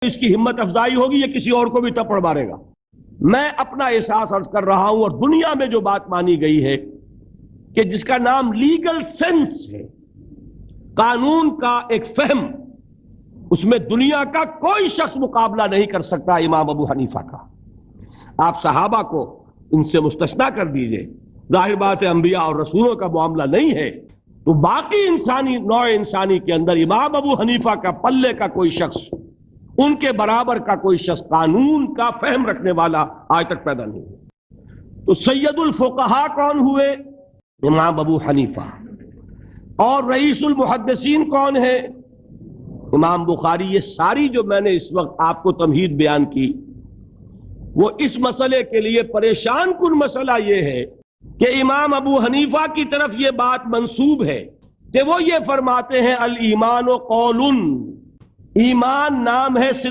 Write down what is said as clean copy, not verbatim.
اس کی ہمت افزائی ہوگی، یہ کسی اور کو بھی تپڑ مارے گا۔ میں اپنا احساس عرض کر رہا ہوں، اور دنیا میں جو بات مانی گئی ہے کہ جس کا نام لیگل سینس ہے، قانون کا ایک فہم، اس میں دنیا کا کوئی شخص مقابلہ نہیں کر سکتا امام ابو حنیفہ کا۔ آپ صحابہ کو ان سے مستثنا کر دیجئے، ظاہر بات ہے انبیاء اور رسولوں کا معاملہ نہیں ہے، تو باقی انسانی نوع انسانی کے اندر امام ابو حنیفہ کا پلے کا کوئی شخص، ان کے برابر کا کوئی شخص قانون کا فہم رکھنے والا آج تک پیدا نہیں ہوا۔ تو سید الفقہاء کون ہوئے؟ امام ابو حنیفہ۔ اور رئیس المحدثین کون ہے؟ امام بخاری۔ یہ ساری جو میں نے اس وقت آپ کو تمہید بیان کی، وہ اس مسئلے کے لیے پریشان کن مسئلہ یہ ہے کہ امام ابو حنیفہ کی طرف یہ بات منسوب ہے کہ وہ یہ فرماتے ہیں الایمان قول، ایمان نام ہے صرف